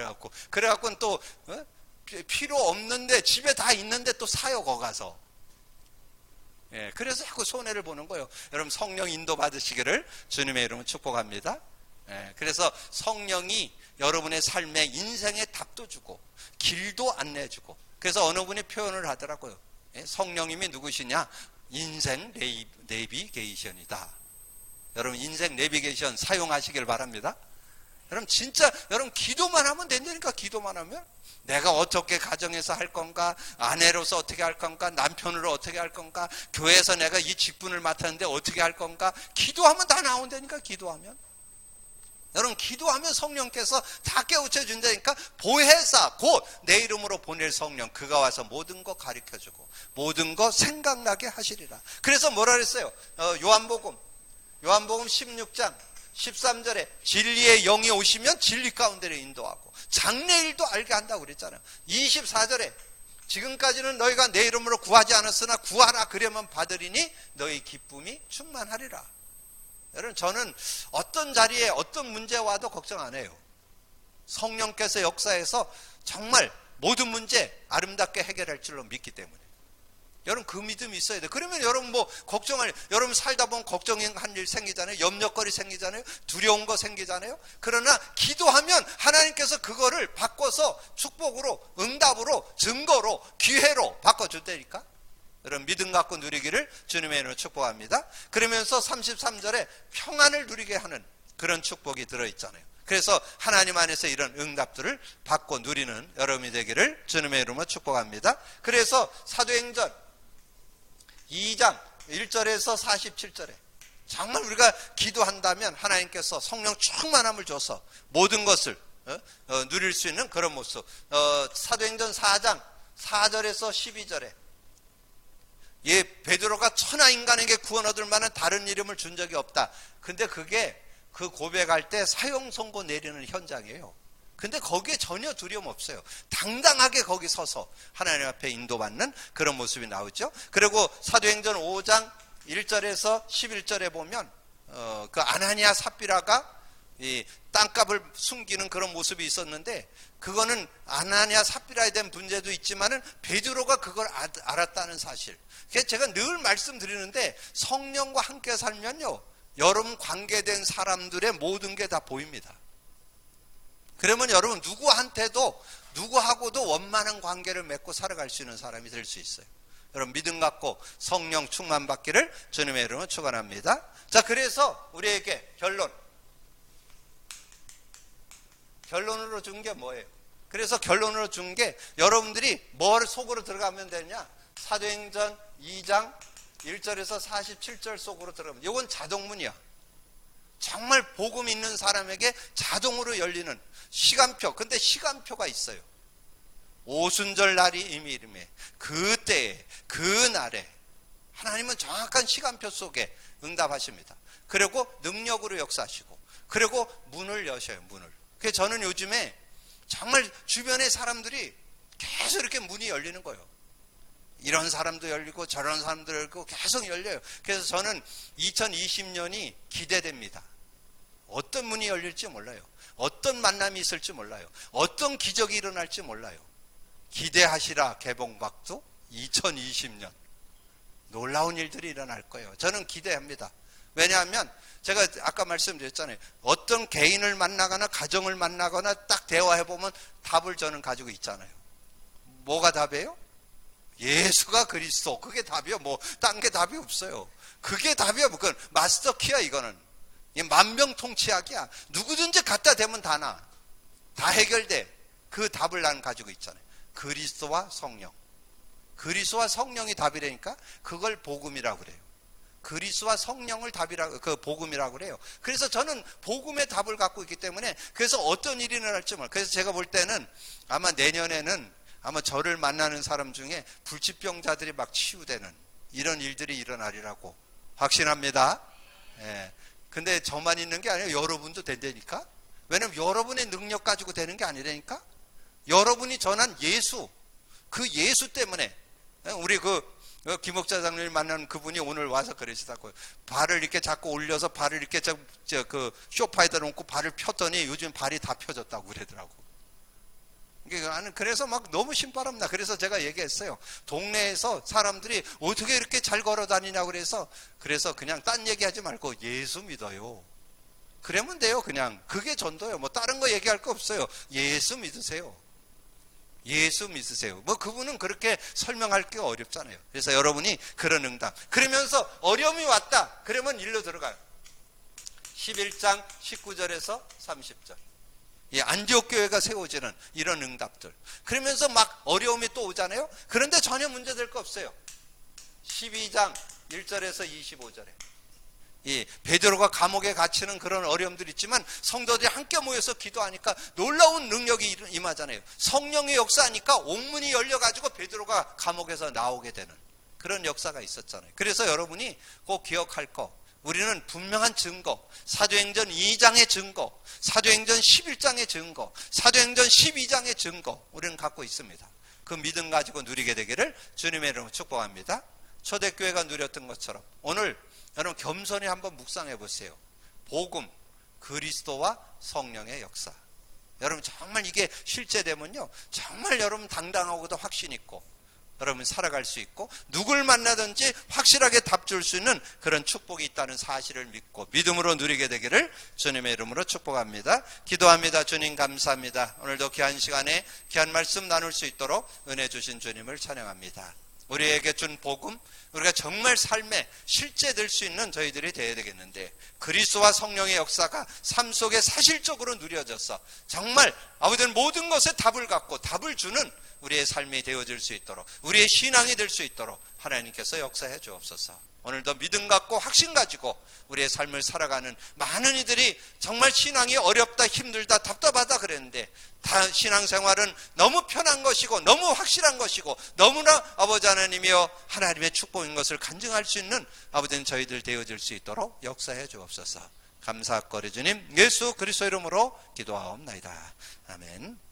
그래갖고는 또 필요 없는데 집에 다 있는데 또 사요, 거 가서. 예, 그래서 자꾸 손해를 보는 거예요. 여러분, 성령 인도 받으시기를 주님의 이름으로 축복합니다. 예, 그래서 성령이 여러분의 삶에 인생의 답도 주고 길도 안내주고. 그래서 어느 분이 표현을 하더라고요. 예, 성령님이 누구시냐? 인생 내비게이션이다. 여러분, 인생 내비게이션 사용하시길 바랍니다. 여러분, 진짜 여러분 기도만 하면 된다니까. 기도만 하면 내가 어떻게 가정에서 할 건가, 아내로서 어떻게 할 건가, 남편으로 어떻게 할 건가, 교회에서 내가 이 직분을 맡았는데 어떻게 할 건가, 기도하면 다 나온다니까. 기도하면 여러분, 기도하면 성령께서 다 깨우쳐 준다니까. 보혜사, 곧 내 이름으로 보낼 성령, 그가 와서 모든 거 가르쳐주고 모든 거 생각나게 하시리라. 그래서 뭐라 그랬어요? 요한복음 16장 13절에 진리의 영이 오시면 진리 가운데로 인도하고 장래일도 알게 한다고 그랬잖아요. 24절에 지금까지는 너희가 내 이름으로 구하지 않았으나 구하라 그러면 받으리니 너희 기쁨이 충만하리라. 여러분, 저는 어떤 자리에 어떤 문제 와도 걱정 안 해요. 성령께서 역사해서 정말 모든 문제 아름답게 해결할 줄로 믿기 때문에. 여러분 그 믿음이 있어야 돼. 그러면 여러분 뭐 걱정할, 여러분 살다 보면 걱정한 일 생기잖아요. 염려거리 생기잖아요. 두려운 거 생기잖아요. 그러나 기도하면 하나님께서 그거를 바꿔서 축복으로, 응답으로, 증거로, 기회로 바꿔준다니까. 여러분 믿음 갖고 누리기를 주님의 이름으로 축복합니다. 그러면서 33절에 평안을 누리게 하는 그런 축복이 들어있잖아요. 그래서 하나님 안에서 이런 응답들을 받고 누리는 여러분이 되기를 주님의 이름으로 축복합니다. 그래서 사도행전 2장 1절에서 47절에 정말 우리가 기도한다면 하나님께서 성령 충만함을 줘서 모든 것을 누릴 수 있는 그런 모습. 사도행전 4장 4절에서 12절에 베드로가 천하 인간에게 구원 얻을 만한 다른 이름을 준 적이 없다. 근데 그게 그 고백할 때 사형 선고 내리는 현장이에요. 근데 거기에 전혀 두려움 없어요. 당당하게 거기 서서 하나님 앞에 인도받는 그런 모습이 나오죠. 그리고 사도행전 5장 1절에서 11절에 보면 그 아나니아 삽비라가 이 땅값을 숨기는 그런 모습이 있었는데, 그거는 아나니아 삽비라에 대한 문제도 있지만은 베드로가 그걸 알았다는 사실. 그래서 제가 늘 말씀드리는데 성령과 함께 살면요, 여러분 관계된 사람들의 모든 게 다 보입니다. 그러면 여러분 누구하고도 원만한 관계를 맺고 살아갈 수 있는 사람이 될 수 있어요. 여러분 믿음 갖고 성령 충만 받기를 주님의 이름으로 축원합니다. 자, 그래서 우리에게 결론으로 준 게 뭐예요? 그래서 결론으로 준 게 여러분들이 뭘 속으로 들어가면 되냐? 사도행전 2장 1절에서 47절 속으로 들어가면, 이건 자동문이야. 정말 복음 있는 사람에게 자동으로 열리는 시간표. 근데 시간표가 있어요. 오순절 날이 이미 이름에 그때에 그날에 하나님은 정확한 시간표 속에 응답하십니다. 그리고 능력으로 역사하시고, 그리고 문을 여셔요. 문을. 그래서 저는 요즘에 정말 주변의 사람들이 계속 이렇게 문이 열리는 거예요. 이런 사람도 열리고 저런 사람도 열리고 계속 열려요. 그래서 저는 2020년이 기대됩니다. 어떤 문이 열릴지 몰라요. 어떤 만남이 있을지 몰라요. 어떤 기적이 일어날지 몰라요. 기대하시라 개봉박도 2020년 놀라운 일들이 일어날 거예요. 저는 기대합니다. 왜냐하면 제가 아까 말씀드렸잖아요. 어떤 개인을 만나거나 가정을 만나거나 딱 대화해보면 답을 저는 가지고 있잖아요. 뭐가 답이에요? 예수가 그리스도. 그게 답이요. 뭐 딴 게 답이 없어요. 그게 답이요. 그건 마스터 키야. 이거는 만병통치약이야. 누구든지 갖다 대면 다 나. 다 해결돼. 그 답을 나는 가지고 있잖아요. 그리스도와 성령. 그리스도와 성령이 답이라니까 그걸 복음이라고 그래요. 그리스도와 성령을 답이라고, 그 복음이라고 그래요. 그래서 저는 복음의 답을 갖고 있기 때문에, 그래서 어떤 일이 일어날지 몰라요. 그래서 제가 볼 때는 아마 내년에는 아마 저를 만나는 사람 중에 불치병자들이 막 치유되는 이런 일들이 일어나리라고 확신합니다. 예. 근데 저만 있는 게 아니에요. 여러분도 된다니까. 왜냐면 여러분의 능력 가지고 되는 게 아니라니까. 여러분이 전한 예수, 그 예수 때문에. 우리 김 목사장님을 만난 그분이 오늘 와서 그러시다고요. 발을 이렇게 자꾸 올려서 발을 이렇게 소파에다 놓고 발을 폈더니 요즘 발이 다 펴졌다고 그러더라고. 그래서 막 너무 신바람 나. 그래서 제가 얘기했어요. 동네에서 사람들이 어떻게 이렇게 잘 걸어 다니냐고 그래서 그냥 딴 얘기하지 말고 예수 믿어요. 그러면 돼요. 그냥 그게 전도예요. 뭐 다른 거 얘기할 거 없어요. 예수 믿으세요. 예수 믿으세요. 뭐 그분은 그렇게 설명할 게 어렵잖아요. 그래서 여러분이 그런 응답. 그러면서 어려움이 왔다. 그러면 일로 들어가요. 11장 19절에서 30절. 이 안디옥 교회가 세워지는 이런 응답들. 그러면서 막 어려움이 또 오잖아요. 그런데 전혀 문제될 거 없어요. 12장 1절에서 25절에 이 베드로가 감옥에 갇히는 그런 어려움들이 있지만 성도들이 함께 모여서 기도하니까 놀라운 능력이 임하잖아요. 성령의 역사하니까 옥문이 열려가지고 베드로가 감옥에서 나오게 되는 그런 역사가 있었잖아요. 그래서 여러분이 꼭 기억할 거, 우리는 분명한 증거, 사도행전 2장의 증거, 사도행전 11장의 증거, 사도행전 12장의 증거 우리는 갖고 있습니다. 그 믿음 가지고 누리게 되기를 주님의 이름으로 축복합니다. 초대교회가 누렸던 것처럼 오늘 여러분 겸손히 한번 묵상해 보세요. 복음, 그리스도와 성령의 역사. 여러분 정말 이게 실제되면요, 정말 여러분 당당하고도 확신 있고 여러분 살아갈 수 있고 누굴 만나든지 확실하게 답 줄 수 있는 그런 축복이 있다는 사실을 믿고 믿음으로 누리게 되기를 주님의 이름으로 축복합니다. 기도합니다. 주님 감사합니다. 오늘도 귀한 시간에 귀한 말씀 나눌 수 있도록 은혜 주신 주님을 찬양합니다. 우리에게 준 복음, 우리가 정말 삶에 실제될 수 있는 저희들이 되어야 되겠는데 그리스도와 성령의 역사가 삶 속에 사실적으로 누려져서 정말 아버지는 모든 것에 답을 갖고 답을 주는 우리의 삶이 되어질 수 있도록 우리의 신앙이 될 수 있도록 하나님께서 역사해 주옵소서. 오늘도 믿음 갖고 확신 가지고 우리의 삶을 살아가는 많은 이들이 정말 신앙이 어렵다 힘들다 답답하다 그랬는데 다 신앙생활은 너무 편한 것이고 너무 확실한 것이고 너무나 아버지 하나님이여 하나님의 축복인 것을 간증할 수 있는 아버지는 저희들 되어질 수 있도록 역사해 주옵소서. 감사거리 주님 예수 그리스도 이름으로 기도하옵나이다. 아멘.